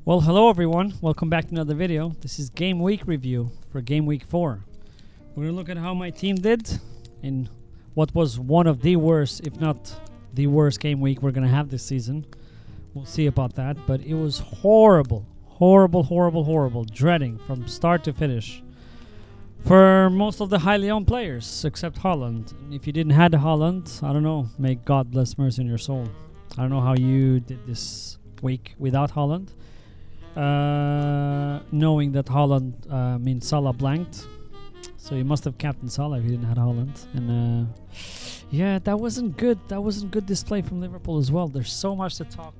Well, hello everyone. Welcome back to another video. This is Game Week review for Game Week 4. We're going to look at how my team did in what was one of the worst, if not the worst game week we're going to have this season. We'll see about that, but it was horrible. Horrible. Dreading from start to finish for most of the highly owned players, except Holland. And if you didn't have Holland, I don't know, may God bless mercy in your soul. I don't know how you did this week without Holland. Knowing that Holland means Salah blanked, so you must have captained Salah if you didn't have Holland. And yeah, that wasn't good. That wasn't good display from Liverpool as well. There's so much to talk,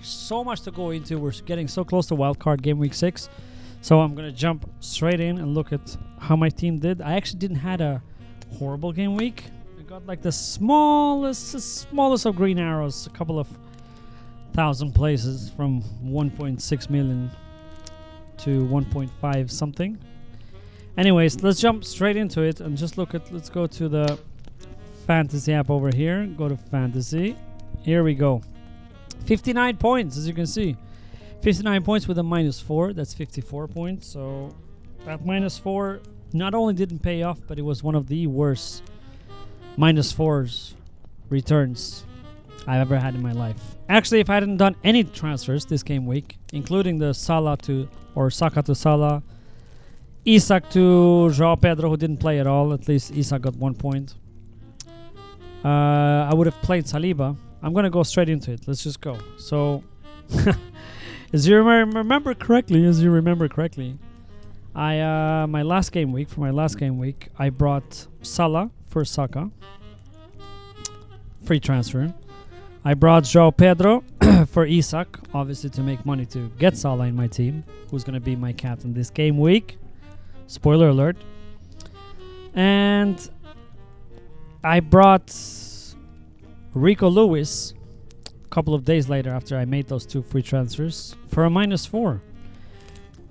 so much to go into. We're getting so close to wildcard game week 6, so I'm gonna jump straight in and look at how my team did. I actually didn't had a horrible game week. I got like the smallest of green arrows, a couple of 1,000 places from 1.6 million to 1.5 something. Anyways, let's jump straight into it and just look at, let's go to the fantasy app over here. Go to fantasy. Here we go. 59 points, as you can see. 59 points with a -4. That's 54 points. So that -4 not only didn't pay off, but it was one of the worst -4s returns I've ever had in my life. Actually, if I hadn't done any transfers this game week, including the Saka to Salah, Isak to João Pedro, who didn't play at all. At least Isak got 1 point. I would have played Saliba. I'm going to go straight into it. Let's just go. So, as you remember correctly, I my last game week, I brought Salah for Saka. Free transfer. I brought João Pedro for Isak, obviously to make money to get Salah in my team, who's going to be my captain this game week. Spoiler alert. And I brought Rico Lewis a couple of days later after I made those 2 free transfers for a -4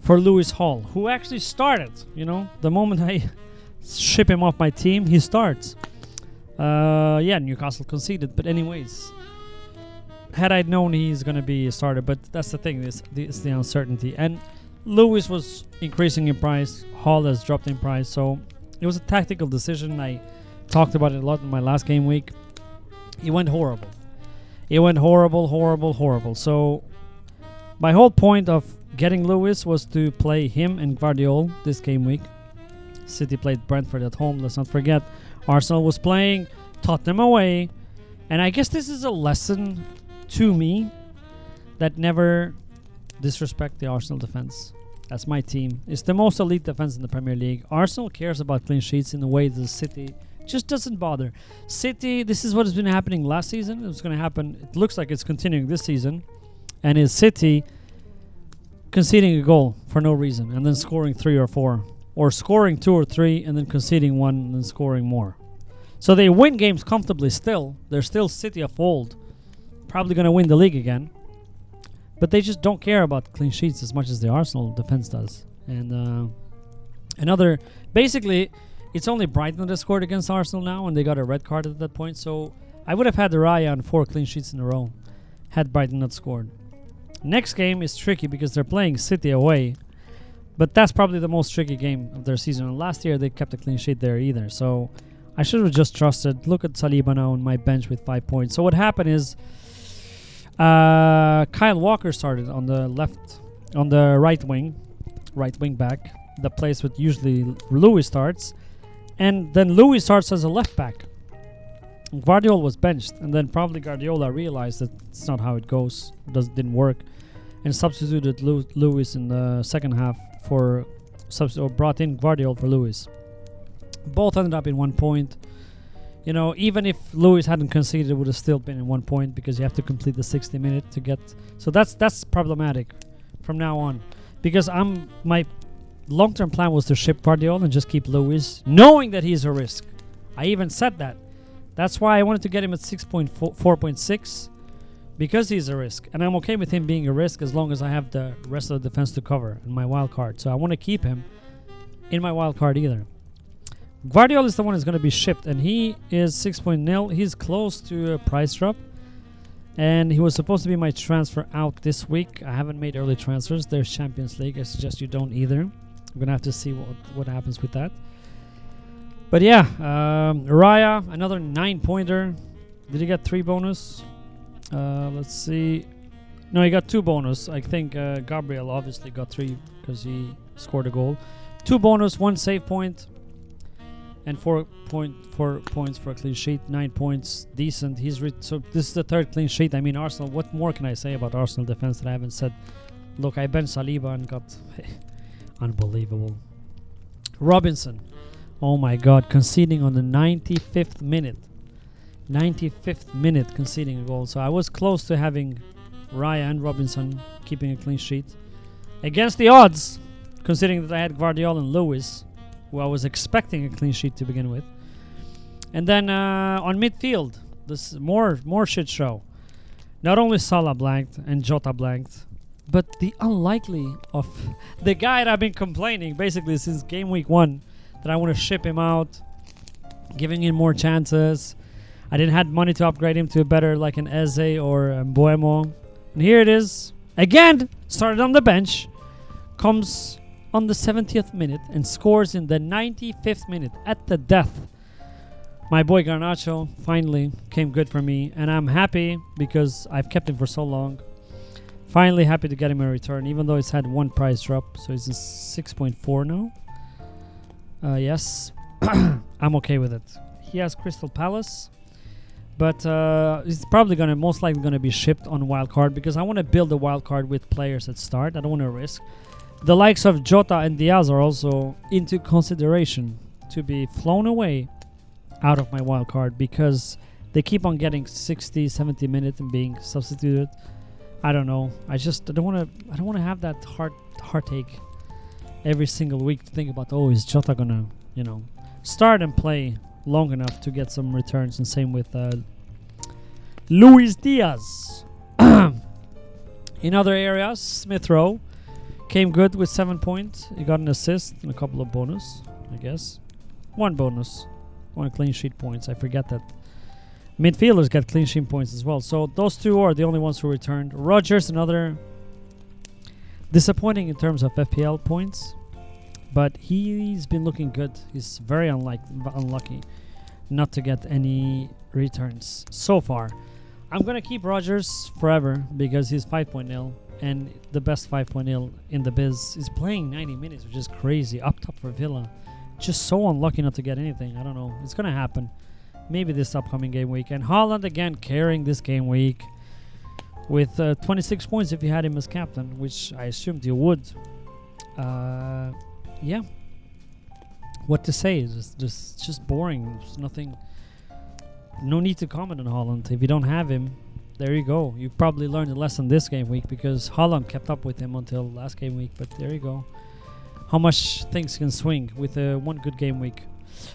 for Lewis Hall, who actually started. You know, the moment I ship him off my team, he starts. Yeah, Newcastle conceded, but anyways, had I known he's going to be a starter, but that's the thing, it's the uncertainty. And Lewis was increasing in price, Hall has dropped in price, so it was a tactical decision. I talked about it a lot in my last game week. It went horrible. Horrible. So my whole point of getting Lewis was to play him and Guardiola this game week. City played Brentford at home, let's not forget. Arsenal was playing Tottenham away. And I guess this is a lesson to me that never disrespect the Arsenal defense. That's my team. It's the most elite defense in the Premier League. Arsenal cares about clean sheets in a way that City just doesn't bother. City, this is what has been happening last season. It's going to happen. It looks like it's continuing this season. And is City conceding a goal for no reason and then scoring 3 or 4. Or scoring 2 or 3 and then conceding 1 and then scoring more. So they win games comfortably still. They're still City of old. Probably going to win the league again. But they just don't care about clean sheets as much as the Arsenal defense does. And basically, it's only Brighton that scored against Arsenal now, and they got a red card at that point. So I would have had the Raya on 4 clean sheets in a row had Brighton not scored. Next game is tricky because they're playing City away. But that's probably the most tricky game of their season. And last year, they kept a clean sheet there either. So I should have just trusted. Look at Saliba now on my bench with 5 points. So what happened is Kyle Walker started on the right wing back, the place with usually Lewis starts, and then Lewis starts as a left back. Guardiola was benched, and then probably Guardiola realized that it's not how it goes, didn't work, and substituted Lewis in the second half or brought in Guardiola for Lewis. Both ended up in 1 point. You know, even if Lewis hadn't conceded, it would have still been in 1 point because you have to complete the 60 minute to get. So that's problematic from now on, because my long-term plan was to ship Guardiola and just keep Lewis, knowing that he's a risk. I even said that. That's why I wanted to get him at 4.6 because he's a risk, and I'm okay with him being a risk as long as I have the rest of the defense to cover in my wild card. So I want to keep him in my wild card either. Guardiola is the one who's going to be shipped, and he is 6.0. He's close to a price drop. And he was supposed to be my transfer out this week. I haven't made early transfers. There's Champions League. I suggest you don't either. I'm going to have to see what happens with that. But yeah, Raya, another 9-pointer. Did he get 3 bonus? Let's see. No, he got 2 bonus. I think Gabriel obviously got 3 because he scored a goal. 2 bonus, 1 save point, and 4 points for a clean sheet. 9 points, decent. So this is the 3rd clean sheet. I mean, Arsenal. What more can I say about Arsenal defense that I haven't said? Look, I benched Saliba and got unbelievable. Robinson, oh my God, conceding on the 95th minute. 95th minute conceding a goal. So I was close to having Raya and Robinson keeping a clean sheet against the odds, considering that I had Guardiola and Lewis, who I was expecting a clean sheet to begin with. And then on midfield, this more shit show. Not only Salah blanked and Jota blanked, but the unlikely of the guy that I've been complaining basically since game week 1 that I want to ship him out, giving him more chances. I didn't have money to upgrade him to a better like an Eze or Mbuemo. And here it is. Again, started on the bench. Comes on the 70th minute and scores in the 95th minute at the death. My boy Garnacho finally came good for me. And I'm happy because I've kept him for so long. Finally happy to get him a return, even though it's had 1 price drop. So he's in 6.4 now. Yes, I'm okay with it. He has Crystal Palace. But it's probably most likely gonna be shipped on wildcard because I want to build a wildcard with players at start. I don't want to risk. The likes of Jota and Diaz are also into consideration to be flown away out of my wildcard because they keep on getting 60, 70 minutes and being substituted. I don't know. I don't want to have that heartache every single week to think about. Oh, is Jota gonna start and play long enough to get some returns? And same with Luis Diaz. In other areas, Smith Rowe came good with 7 points. He got an assist and a couple of bonus, I guess. 1 bonus, 1 clean sheet points. I forget that midfielders get clean sheet points as well. So those 2 are the only ones who returned. Rodgers, another disappointing in terms of FPL points, but he's been looking good. He's very unlucky not to get any returns so far. I'm going to keep Rodgers forever because he's 5.0 and the best 5.0 in the biz. Is playing 90 minutes, which is crazy. Up top for Villa. Just so unlucky not to get anything. I don't know. It's going to happen. Maybe this upcoming game week. And Haaland again carrying this game week with 26 points if you had him as captain, which I assumed you would. Yeah. What to say? It's just boring. There's nothing. No need to comment on Haaland. If you don't have him, there you go. You probably learned a lesson this game week because Haaland kept up with him until last game week. But there you go. How much things can swing with one good game week.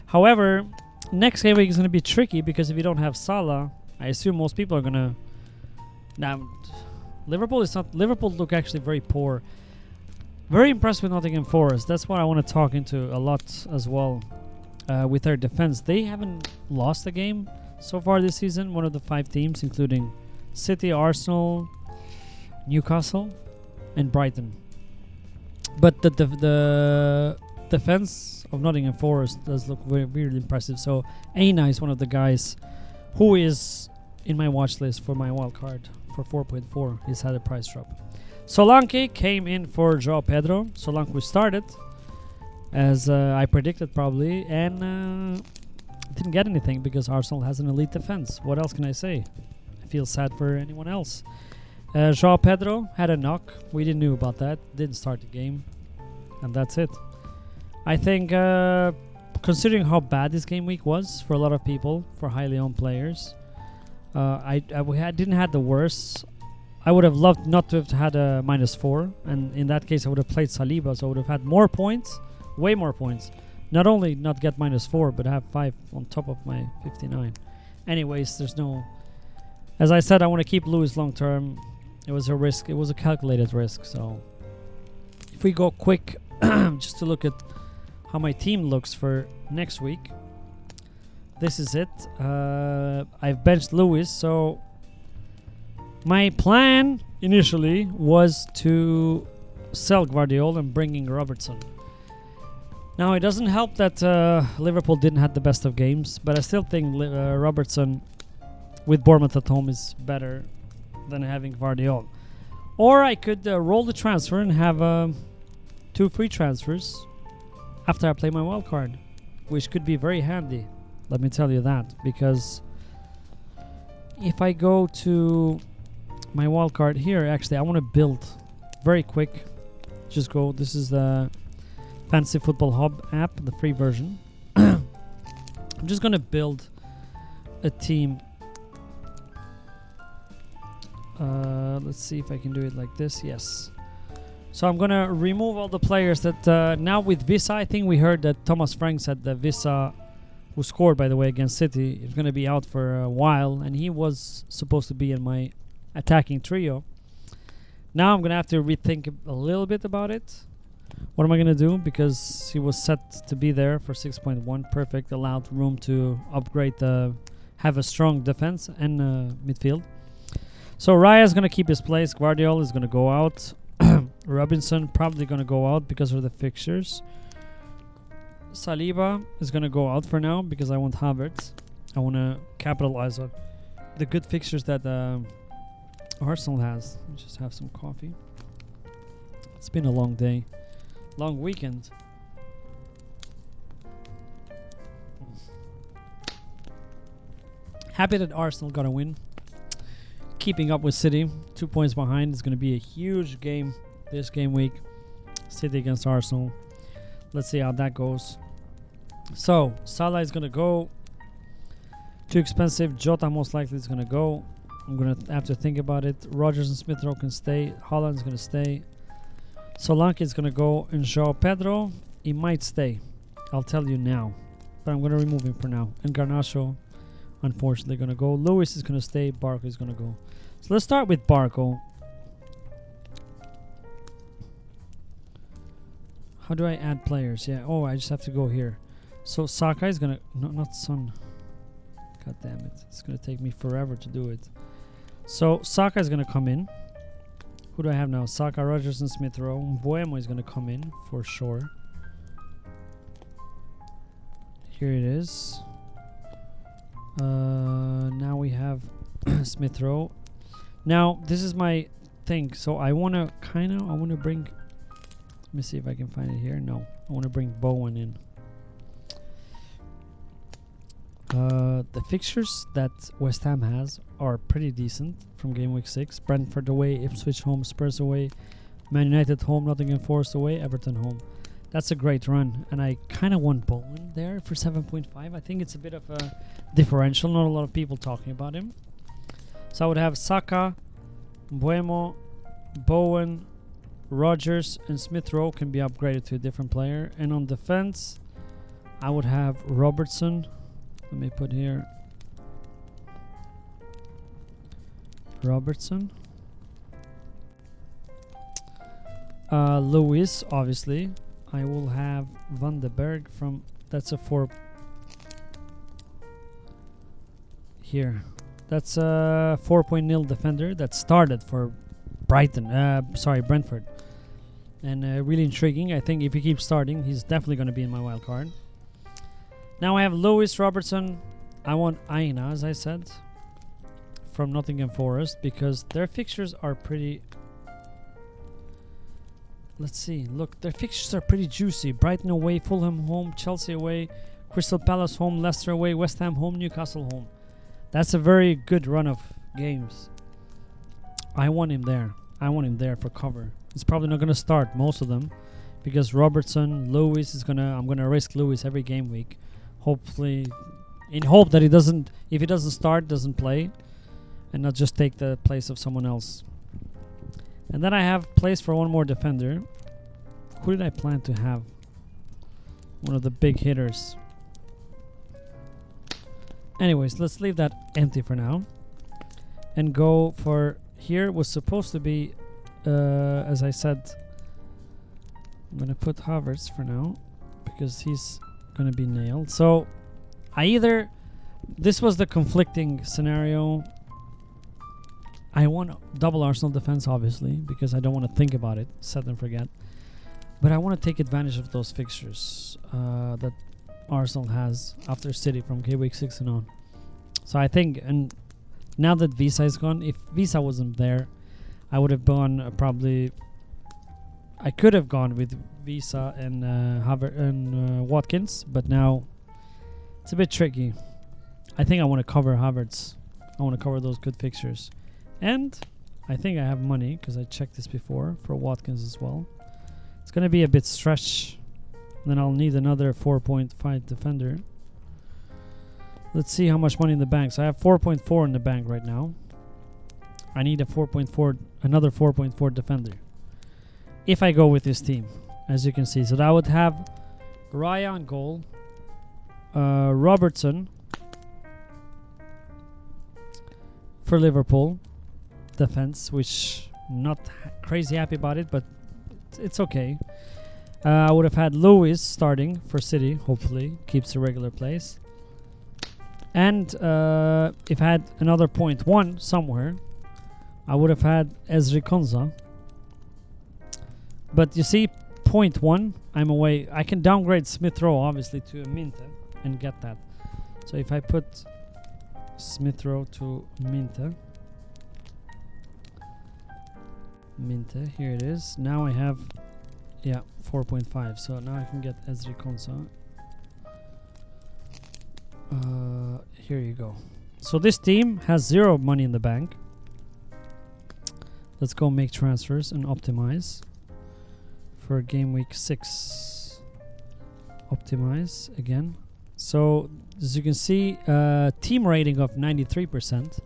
However, next game week is going to be tricky because if you don't have Salah, I assume most people are going to. Now, Liverpool look actually very poor. Very impressed with Nottingham Forest. That's what I want to talk into a lot as well. With their defense, they haven't lost a game so far this season. One of the 5 teams, including City, Arsenal, Newcastle, and Brighton. But the defense of Nottingham Forest does look very, really impressive. So Aina is one of the guys who is in my watch list for my wild card for 4.4. He's had a price drop. Solanke came in for João Pedro. Solanke started, as I predicted probably, and didn't get anything because Arsenal has an elite defense. What else can I say? I feel sad for anyone else. João Pedro had a knock. We didn't know about that. Didn't start the game, and that's it. I think considering how bad this game week was for a lot of people, for highly owned players, didn't have the worst. I would have loved not to have had a -4, and in that case I would have played Saliba, so I would have had more points, way more points. Not only not get -4, but have 5 on top of my 59. Anyways, there's no. As I said, I want to keep Lewis long term. It was a risk. It was a calculated risk. So if we go quick, just to look at how my team looks for next week. This is it. I've benched Lewis, so My plan initially was to sell Guardiola and bring in Robertson. Now, it doesn't help that Liverpool didn't have the best of games, but I still think Robertson with Bournemouth at home is better than having Guardiola. Or I could roll the transfer and have 2 free transfers after I play my wild card, which could be very handy. Let me tell you that, because if I go to my wild card here, actually I want to build very quick. Just go. This is the Fantasy Football Hub app, the free version. I'm just gonna build a team. Let's see if I can do it like this. Yes. So I'm gonna remove all the players that now with Visa. I think we heard that Thomas Frank said that Visa, who scored by the way against City, is gonna be out for a while, and he was supposed to be in my attacking trio. Now I'm gonna have to rethink a little bit about it. What am I gonna do? Because he was set to be there for 6.1, perfect, allowed room to upgrade have a strong defense and midfield. So Raya is gonna keep his place. Guardiola is gonna go out. Robinson probably gonna go out because of the fixtures. Saliba is gonna go out for now because I want Havertz. I want to capitalize on the good fixtures that Arsenal has. Let's just have some coffee. It's been a long day, long weekend. Happy that Arsenal got a win. Keeping up with City, 2 points behind. It's going to be a huge game this game week. City against Arsenal. Let's see how that goes. So Salah is going to go. Too expensive. Jota most likely is going to go. I'm going to have to think about it. Rodgers and Smith-Rowe can stay. Haaland's going to stay. Solanke is going to go. And João Pedro, he might stay. I'll tell you now. But I'm going to remove him for now. And Garnacho, unfortunately, going to go. Lewis is going to stay. Barco is going to go. So let's start with Barco. How do I add players? Yeah. Oh, I just have to go here. So Saka is going to... No, not Son. God damn it. It's going to take me forever to do it. So Saka is going to come in. Who do I have now? Saka, Rodgers, and Smith-Rowe. Buemo is going to come in for sure. Here it is. Now we have Smith-Rowe. Now this is my thing. So I want to bring... Let me see if I can find it here. No, I want to bring Bowen in. The fixtures that West Ham has are pretty decent from game week 6. Brentford away, Ipswich home, Spurs away, Man United home, Nottingham Forest away, Everton home. That's a great run, and I kind of want Bowen there for 7.5. I think it's a bit of a differential. Not a lot of people talking about him. So I would have Saka, Buemo, Bowen, Rodgers, and Smith-Rowe can be upgraded to a different player. And on defense, I would have Robertson. Let me put here Robertson. Lewis, obviously. I will have Van de Berg from... That's a 4... Here. That's a 4.0 defender that started for Brentford. And really intriguing. I think if he keeps starting, he's definitely going to be in my wild card. Now I have Lewis, Robertson. I want Aina, as I said, from Nottingham Forest, because their fixtures are pretty... Let's see. Look, their fixtures are pretty juicy. Brighton away, Fulham home, Chelsea away, Crystal Palace home, Leicester away, West Ham home, Newcastle home. That's a very good run of games. I want him there. I want him there for cover. He's probably not going to start most of them, because Robertson, Lewis is gonna... I'm gonna risk Lewis every game week. Hopefully, in hope that he doesn't... If he doesn't start, doesn't play, and not just take the place of someone else. And then I have place for one more defender. Who did I plan to have? One of the big hitters. Anyways, let's leave that empty for now. And go for... Here was supposed to be... as I said... I'm going to put Havertz for now, because he's going to be nailed. So, I either... This was the conflicting scenario. I want double Arsenal defense, obviously, because I don't want to think about it, set and forget. But I want to take advantage of those fixtures that Arsenal has after City from Week 6 and on. So I think, and now that Visa is gone, if Visa wasn't there, I would have gone probably. I could have gone with Visa and Watkins, but now it's a bit tricky. I think I want to cover Havertz. I want to cover those good fixtures. And I think I have money, because I checked this before, for Watkins as well. It's going to be a bit stretch. Then I'll need another 4.5 defender. Let's see how much money in the bank. So I have 4.4 in the bank right now. I need a 4.4, another 4.4 defender. If I go with this team, as you can see. So that would have Raya on goal. Robertson for Liverpool defense, which not crazy happy about it, but it's okay. I would have had Lewis starting for City, hopefully keeps a regular place. And if I had another 0.1 somewhere, I would have had Ezri Konsa. But you see, 0.1, I'm away. I can downgrade Smith Rowe obviously to a Minte and get that. So if I put Smith Rowe to Minte, here it is. Now I have, 4.5. So now I can get Ezri Konsa. Here you go. So this team has 0 money in the bank. Let's go make transfers and optimize for game week 6. Optimize again. So as you can see, team rating of 93%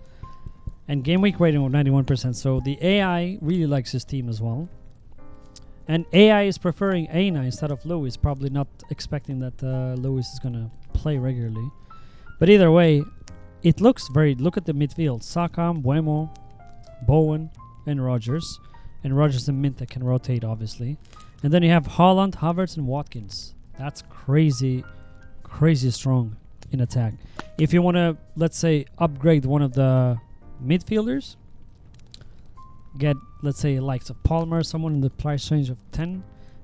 and game week rating of 91%. So the AI really likes his team as well. And AI is preferring Aina instead of Lewis, probably not expecting that Lewis is going to play regularly. But either way, it looks very... Look at the midfield. Saka, Buemo, Bowen, and Rodgers. And Rodgers and Minte can rotate, obviously. And then you have Haaland, Havertz, and Watkins. That's crazy, crazy strong in attack. If you want to, let's say, upgrade one of the midfielders, get, let's say, likes of Palmer, someone in the price range of 10,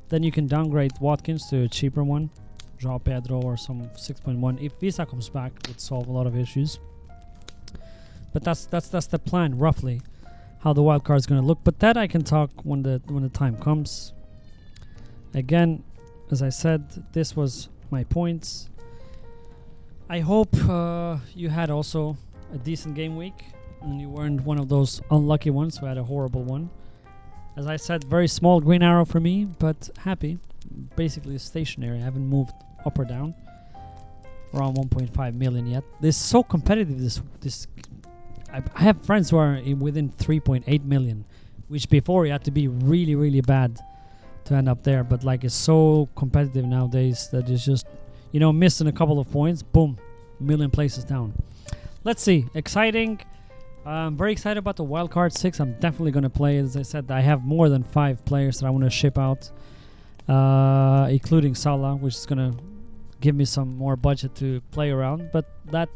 then you can downgrade Watkins to a cheaper one, João Pedro or some 6.1. If Visa comes back, it would solve a lot of issues. But that's the plan, roughly, how the wild card is going to look. But that I can talk when the time comes. Again, as I said, this was my points. I hope you had also a decent game week and you weren't one of those unlucky ones who had a horrible one. As I said, very small green arrow for me, but happy. Basically stationary. I haven't moved up or down. Around 1.5 million yet. This is so competitive. This I have friends who are within 3.8 million, which before you had to be really, really bad to end up there. But like, it's so competitive nowadays that it's just, missing a couple of points, boom, a million places down. Let's see. Exciting. I'm very excited about the wildcard 6. I'm definitely going to play. As I said, I have more than 5 players that I want to ship out, including Salah, which is going to give me some more budget to play around. But that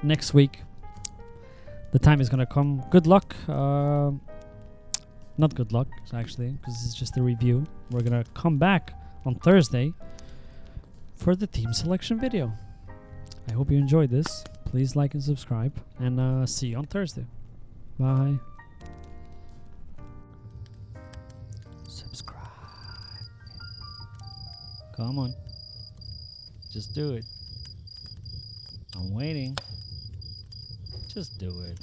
next week, the time is going to come. Good luck. Not good luck, actually, because this is just a review. We're going to come back on Thursday for the team selection video. I hope you enjoyed this. Please like and subscribe, and see you on Thursday. Bye. Subscribe. Come on. Just do it. I'm waiting. Just do it.